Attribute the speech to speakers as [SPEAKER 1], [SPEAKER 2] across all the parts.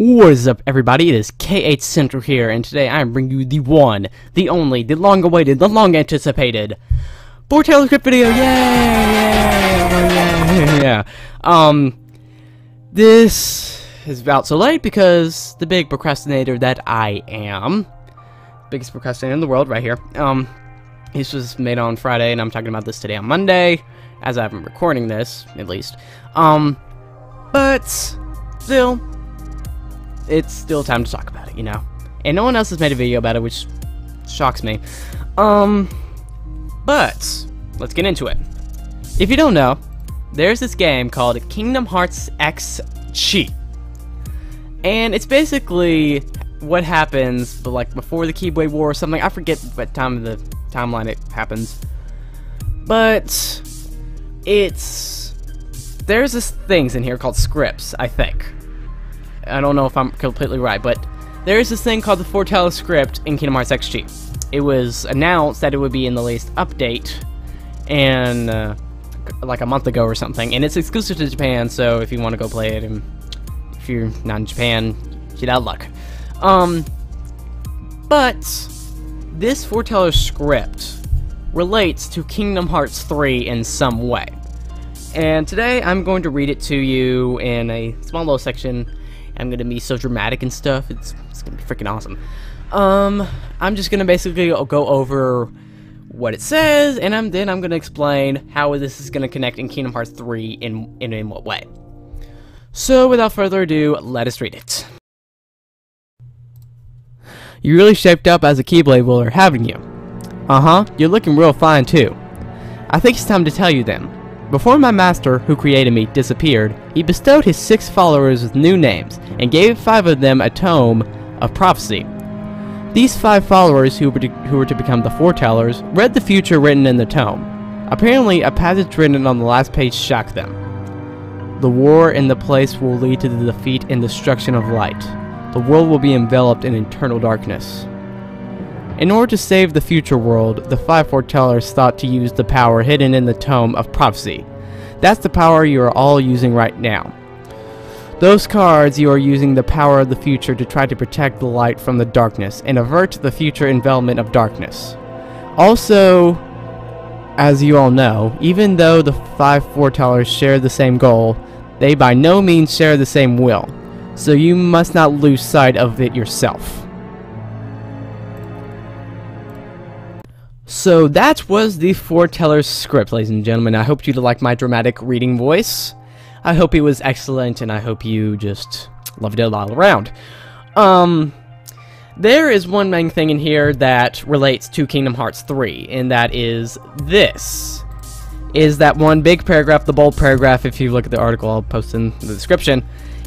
[SPEAKER 1] What is up, everybody? It is KH Central here, and today I am bringing you the one, the only, the long-awaited, the long-anticipated Foretellers script video. Yeah. This is about so late because the big procrastinator that I am, biggest procrastinator in the world, right here. This was made on Friday, and I'm talking about this today on Monday, as I'm recording this, at least. But still, it's still time to talk about it, you know? And no one else has made a video about it, which shocks me. But let's get into it. If you don't know, there's this game called Kingdom Hearts X Cheat. And it's basically what happens, but like before the Keyblade War or something. I forget what time of the timeline it happens. But there's this things in here called scripts, I think. I don't know if I'm completely right, but there is this thing called the Foretellers script in Kingdom Hearts XG. It was announced that it would be in the latest update, and like a month ago or something, and it's exclusive to Japan, so if you want to go play it, and if you're not in Japan, get out of luck. But this Foretellers script relates to Kingdom Hearts 3 in some way. And today I'm going to read it to you in a small little section. I'm going to be so dramatic and stuff. It's going to be freaking awesome. I'm just going to basically go over what it says, and then I'm going to explain how this is going to connect in Kingdom Hearts 3 in what way. So without further ado, let us read it. You really shaped up as a Keyblade wielder, haven't you? Uh-huh, you're looking real fine too. I think it's time to tell you then. Before my master, who created me, disappeared, he bestowed his 6 followers with new names, and gave 5 of them a tome of prophecy. These 5 followers, who were to become the Foretellers, read the future written in the tome. Apparently, a passage written on the last page shocked them. The war in the place will lead to the defeat and destruction of light. The world will be enveloped in eternal darkness. In order to save the future world, the 5 Foretellers thought to use the power hidden in the Tome of Prophecy. That's the power you are all using right now. Those cards, you are using the power of the future to try to protect the light from the darkness and avert the future envelopment of darkness. Also, as you all know, even though the 5 Foretellers share the same goal, they by no means share the same will. So you must not lose sight of it yourself. So that was the Foretellers script, ladies and gentlemen. I hope you liked my dramatic reading voice. I hope it was excellent, and I hope you just loved it all around. There is one main thing in here that relates to Kingdom Hearts 3, and that is this. Is that one big paragraph, the bold paragraph. If you look at the article, I'll post in the description.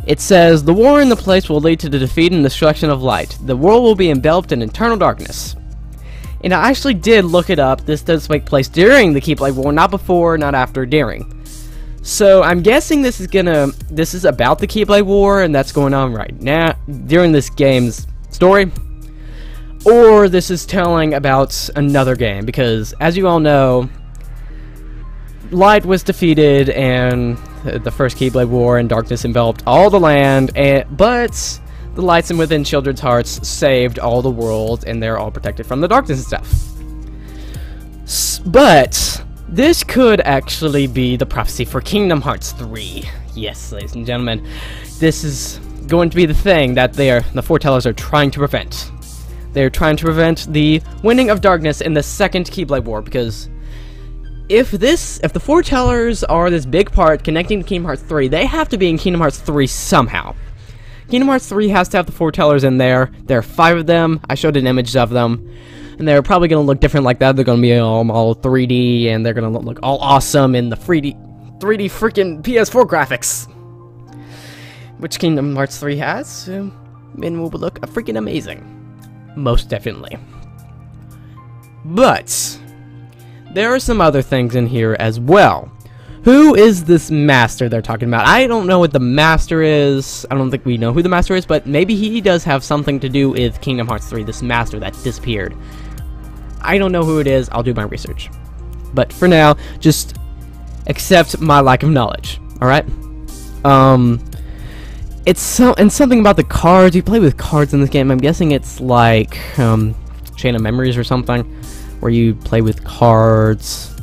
[SPEAKER 1] It says, the war in the place will lead to the defeat and destruction of light. The world will be enveloped in eternal darkness. And I actually did look it up. This does take place during the Keyblade War, not before, not after, during. So I'm guessing this is about the Keyblade War, and that's going on right now during this game's story. Or this is telling about another game, because as you all know, light was defeated and the first Keyblade War, and darkness enveloped all the land, but the lights and within children's hearts saved all the world, and they're all protected from the darkness and stuff. But this could actually be the prophecy for Kingdom Hearts 3. Yes, ladies and gentlemen, this is going to be the thing that the Foretellers are trying to prevent. They're trying to prevent the winning of darkness in the second Keyblade War, because if the Foretellers are this big part connecting to Kingdom Hearts 3, they have to be in Kingdom Hearts 3 somehow. Kingdom Hearts 3 has to have the Foretellers in there. There are 5 of them. I showed an image of them. And they're probably going to look different like that. They're going to be all 3D, and they're going to look all awesome in the 3D freaking PS4 graphics. Which Kingdom Hearts 3 has. And will look freaking amazing. Most definitely. But there are some other things in here as well. Who is this master they're talking about? I don't know what the master is. I don't think we know who the master is, but maybe he does have something to do with Kingdom Hearts 3, this master that disappeared. I don't know who it is. I'll do my research. But for now, just accept my lack of knowledge, alright? and something about the cards. You play with cards in this game. I'm guessing it's like Chain of Memories or something, where you play with cards.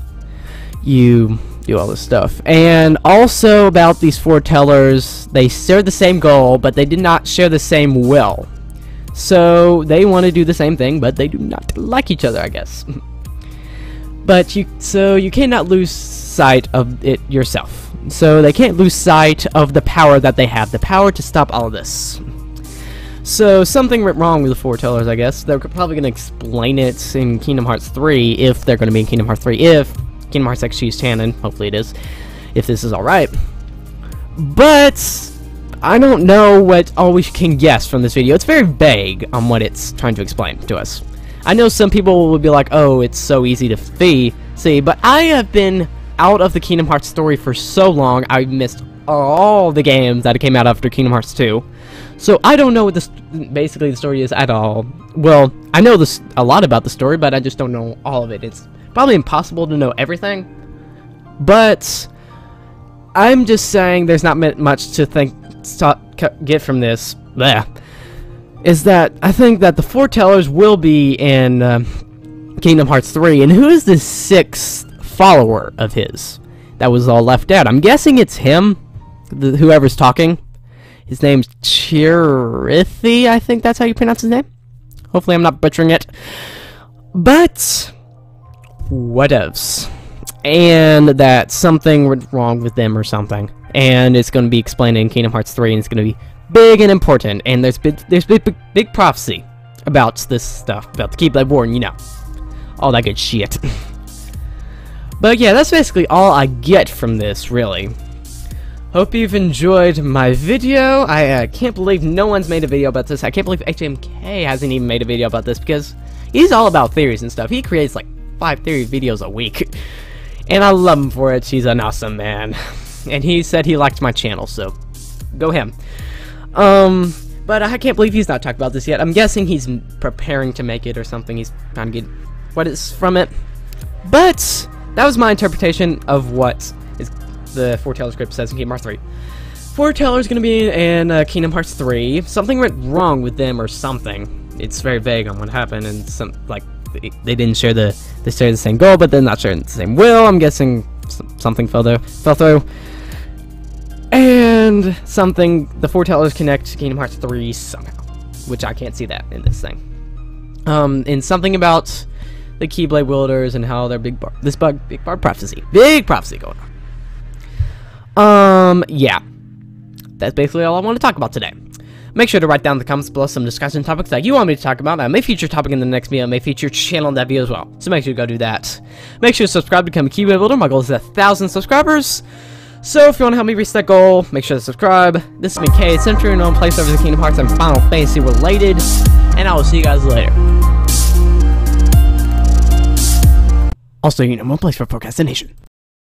[SPEAKER 1] You do all this stuff. And also about these Foretellers, they share the same goal, but they did not share the same will. So they want to do the same thing, but they do not like each other, I guess. But you cannot lose sight of it yourself. So they can't lose sight of the power that they have, the power to stop all of this. So something went wrong with the Foretellers, I guess. They're probably going to explain it in Kingdom Hearts 3, if they're going to be in Kingdom Hearts 3, if Kingdom Hearts XG is canon. Hopefully it is, if this is alright. But I don't know what all we can guess from this video. It's very vague on what it's trying to explain to us. I know some people will be like, oh, it's so easy to see, but I have been out of the Kingdom Hearts story for so long, I missed all the games that came out after Kingdom Hearts 2. So I don't know what basically the story is at all. Well, I know a lot about the story, but I just don't know all of it. It's probably impossible to know everything. But I'm just saying there's not much to get from this. Blech. Is that I think that the Foretellers will be in Kingdom Hearts 3, and who is the 6th follower of his that was all left out? I'm guessing it's him, whoever's talking. His name's Chirithi, I think that's how you pronounce his name. Hopefully I'm not butchering it. But whatevs. And that something went wrong with them or something. And it's going to be explained in Kingdom Hearts 3, and it's going to be big and important, and there's big prophecy about this stuff, about the Keyblade War, and you know, all that good shit. But yeah, that's basically all I get from this, really. Hope you've enjoyed my video. I can't believe no one's made a video about this. I can't believe HMK hasn't even made a video about this, because he's all about theories and stuff. He creates like 5 theory videos a week, and I love him for it. He's an awesome man, and he said he liked my channel, so go him. But I can't believe he's not talked about this yet. I'm guessing he's preparing to make it or something. He's trying to get what is from it. But that was my interpretation of what the Foretellers script says in Kingdom Hearts 3. Foretellers going to be in Kingdom Hearts 3. Something went wrong with them or something. It's very vague on what happened, and they didn't share the same goal, but they're not sharing the same will. I'm guessing something fell through. And the Foretellers connect to Kingdom Hearts 3 somehow, which I can't see that in this thing. And something about the Keyblade wielders and how they're big prophecy going on. Yeah, that's basically all I want to talk about today. Make sure to write down in the comments below some discussion topics that you want me to talk about. I may feature a topic in the next video. I may feature your channel in that video as well. So make sure to go do that. Make sure to subscribe to become a Keyblade builder. My goal is 1,000 subscribers. So if you want to help me reach that goal, make sure to subscribe. This has been K, Century and Place Over the Kingdom Hearts and Final Fantasy related, and I will see you guys later. Also, you know, one place for procrastination.